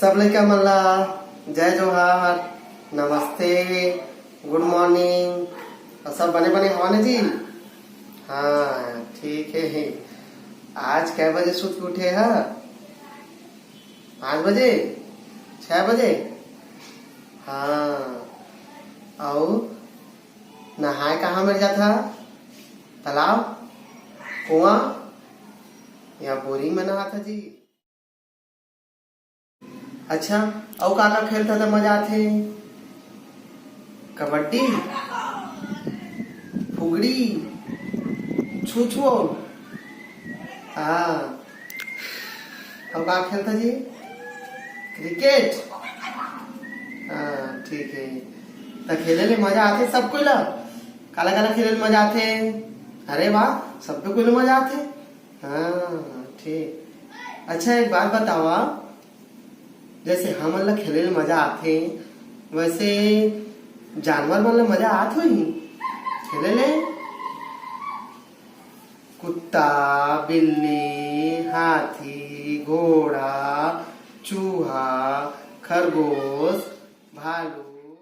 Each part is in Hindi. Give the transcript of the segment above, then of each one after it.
सब लड़का मल्ला जय जोहार, नमस्ते, गुड मॉर्निंग और सब बने बने हवाने जी। हाँ ठीक है। आज कै बजे सुत के उठे है? 5 बजे 6 बजे। हाँ और नहाए कहाँ मिल जाता? तालाब, कुआं या बोरिंग में नहा था जी? अच्छा और का खेलता था मजा आते? कबड्डी, फुगड़ी, छूछो। हाँ और का खेलता जी? क्रिकेट। हाँ ठीक है। तो खेले में मजा आते सबको ला? काला काला खेले में मजा आते? अरे वाह सबको कोई मजा आते। हाँ ठीक। अच्छा एक बात बतावा, जैसे हम लोग खेले में मजा आते वैसे जानवर मतलब मजा आत हो ही खेले ले? कुत्ता, बिल्ली, हाथी, घोड़ा, चूहा, खरगोश, भालू।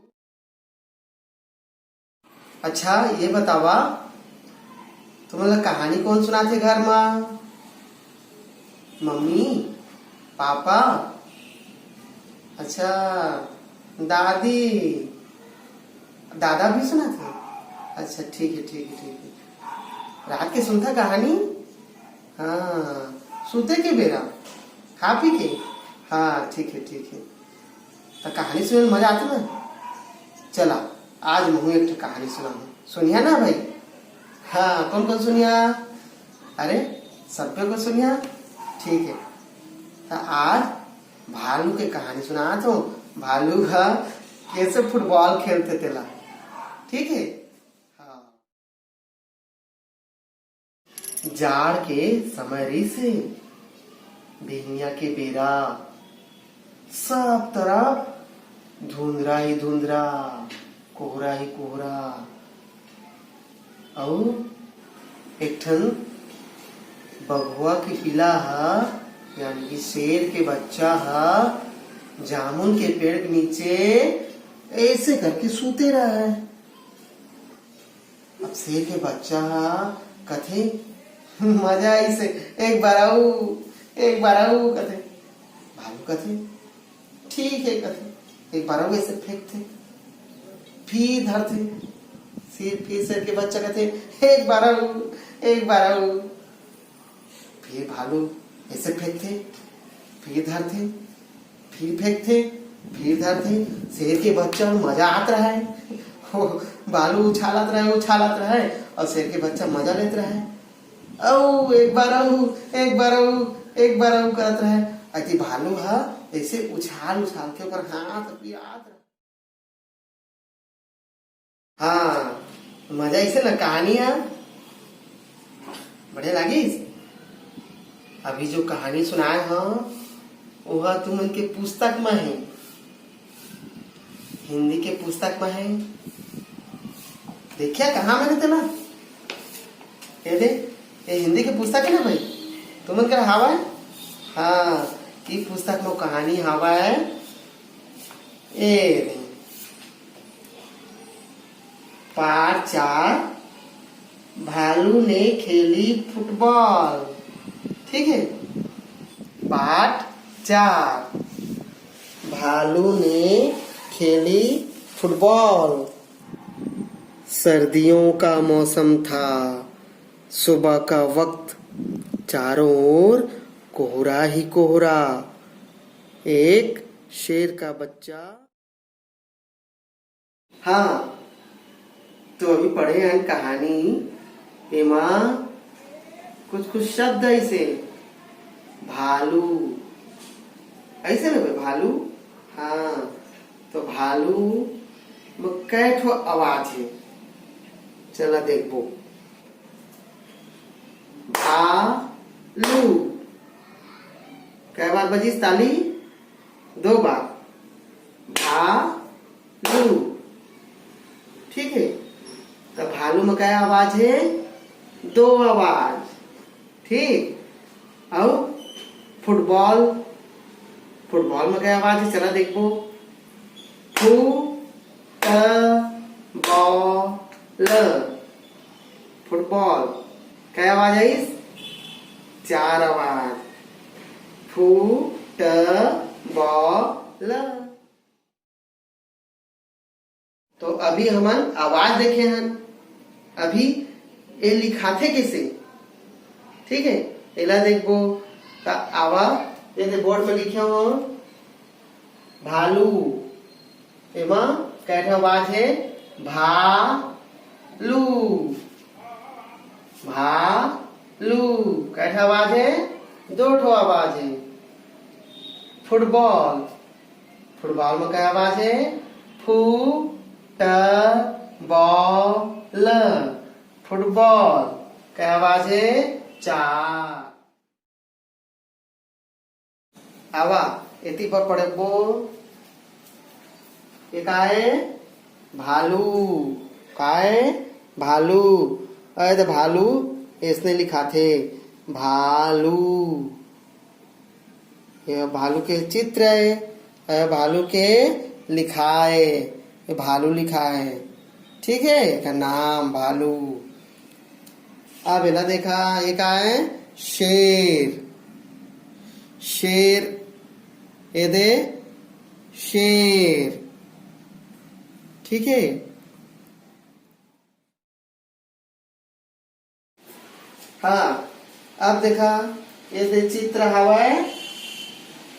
अच्छा ये बतावा, तुम लोग कहानी कौन सुनाते घर में? मम्मी, पापा, अच्छा दादी, दादा भी सुनाते? अच्छा ठीक है ठीक है ठीक है। रात के सुनता कहानी? हाँ सुते के बेरा खा पी के? हाँ ठीक है ठीक है। तो कहानी सुनने में मजा आता ना? चला आज मैं एक कहानी सुनाऊं, सुनिया ना भाई? हाँ कौन कौन सुनिया? अरे सब पे को सुनिया? ठीक है। तो आज भालू के कहानी सुना तो भालू का कैसे फुटबॉल खेलते तेला, ठीक है? हाँ जाड़ के समय से बेनिया के बेरा सब तरफ धुंधरा ही धुंधरा, कोहरा ही कोहरा। और एक ठन बघुआ के पिला हा यानी कि शेर के बच्चा हा जामुन के पेड़ के नीचे ऐसे करके सूते रहा है। अब शेर के बच्चा हा कथे मजा ऐसे एक बार आऊ कथे। भालू कथे ठीक है कथे एक बार ऐसे फेंकते फिर धरते। फिर शेर के बच्चा कहते एक बार आऊ। फिर भालू ऐसे फेंकते फिर धरते फिर फेंकते फिर धरते। शेर के बच्चा मजा आता रहा है, भालू उछालत रहा है और शेर के बच्चा मजा लेते रहा है। औ एक बार आऊ करत रहा है। अति भालू हा ऐसे उछाल के ऊपर हाथ पियात रहा। हाँ मजा ऐसे ना कहानियां बढ़िया लगी। अभी जो कहानी सुनाए हाँ वह तुम के पुस्तक में है, हिंदी के पुस्तक में है। देखिया कहाँ मैंने तेना ये हिंदी के पुस्तक है ना भाई, तुम क्या हवा है? हाँ की पुस्तक में कहानी हवा है। ए पाठ 4 भालू ने खेली फुटबॉल, ठीक है? पाठ 4 भालू ने खेली फुटबॉल। सर्दियों का मौसम था, सुबह का वक्त, चारों ओर कोहरा ही कोहरा। एक शेर का बच्चा। हाँ तो अभी पढ़े हैं कहानी, एमा कुछ शब्द ऐसे भालू ऐसे ना भालू। हाँ तो भालू में कै ठो आवाज है चला देखो। भालू कै बार बजी ताली? 2 बार। भालू ठीक है। तो भालू में क्या आवाज है? 2 आवाज, ठीक। और फुटबॉल फुटबॉल में क्या आवाज है, चला देखो। फू ट बॉल, फुटबॉल। क्या आवाज है इस? 4 आवाज। फू ट बॉल। तो अभी हमन आवाज देखे हैं। अभी ये लिखा थे कैसे, ठीक है, एला देखो। तो आवाज ये बोर्ड पे लिखे हो भालू, एमा कैठा आवाज है? भालू, भालू। कैठा आवाज है? 2 ठो आवाज है। फुटबॉल, फुटबॉल में क्या आवाज है? फू ट बॉल, फुटबॉल। क्या आवाज है? 4। आवा एती पर पड़े बोल। ये का है? भालू। का है? भालू। अरे भालू इसने लिखा थे भालू। ये भालू के चित्र है, भालू के लिखा है, ये भालू लिखा है, ठीक है, का नाम भालू। अब इला देखा, ये का है? शेर। शेर, ये दे शेर, ठीक है। हाँ, अब देखा ये दे चित्र हवाए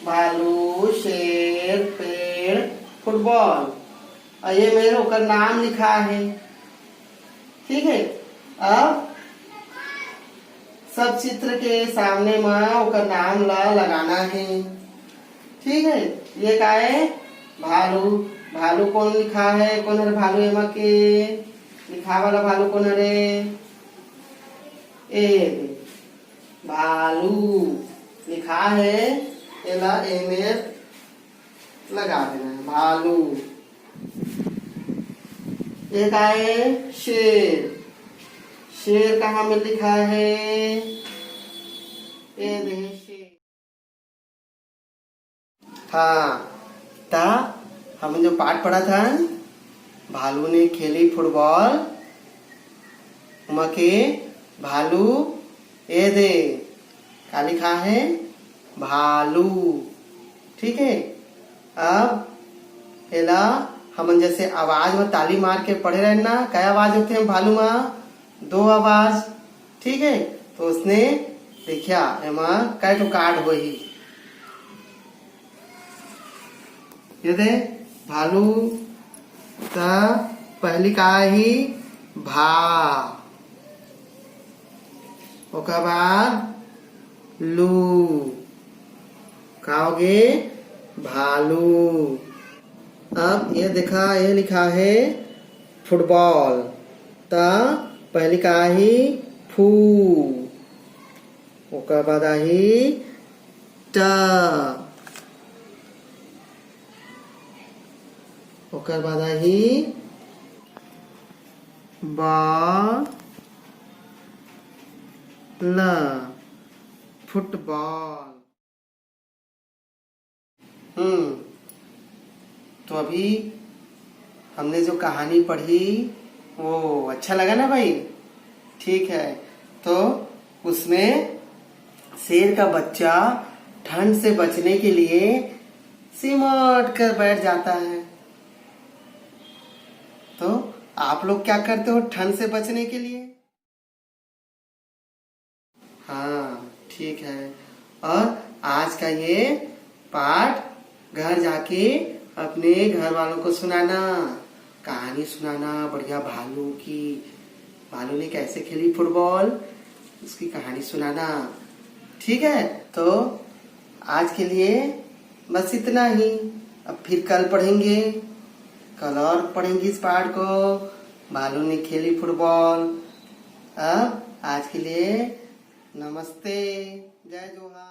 भालू, शेर, पेड़, फुटबॉल। और ये मेरे ओकर नाम लिखा है, ठीक है। अब सब चित्र के सामने में ओकर नाम ला लगाना है, ठीक है। ये का है? भालू। भालू कौन लिखा है? कौन है भालू? एमा के लिखा वाला भालू कौन है? ए भालू लिखा है, एला एमे लगा देना है भालू। ये का है? शेर। शेर कहाँ में लिखा है? ये दे शेर। हाँ, ता हम जो पाठ पढ़ा था, भालू ने खेली फुटबॉल, उमके भालू ये दे क्या लिखा है? भालू, ठीक है। अब एला हम जैसे आवाज में ताली मार के पढ़े रहे ना, क्या आवाज होते हैं भालू में? 2 आवाज, ठीक है। तो उसने देखा एमा कै ठो कार्ड हो ही। ये दे भालू ता पहली का ही भा, ओकर बाद लू, का होगे? भालू। अब ये देखा, ये लिखा है फुटबॉल, ता पहली का ही फू, ओकर बाद ही ट, ओकर बाद ही बा ल, फुटबॉल। तो अभी हमने जो कहानी पढ़ी वो अच्छा लगा ना भाई? ठीक है। तो उसमें शेर का बच्चा ठंड से बचने के लिए सिमट कर बैठ जाता है। तो आप लोग क्या करते हो ठंड से बचने के लिए? हाँ, ठीक है। और आज का ये पाठ घर जाके अपने घर वालों को सुनाना, कहानी सुनाना बढ़िया भालू की। भालू ने कैसे खेली फुटबॉल, उसकी कहानी सुनाना, ठीक है। तो आज के लिए बस इतना ही। अब फिर कल पढ़ेंगे, कल और पढ़ेंगे इस पाठ को, भालू ने खेली फुटबॉल। अब आज के लिए नमस्ते, जय जोहार।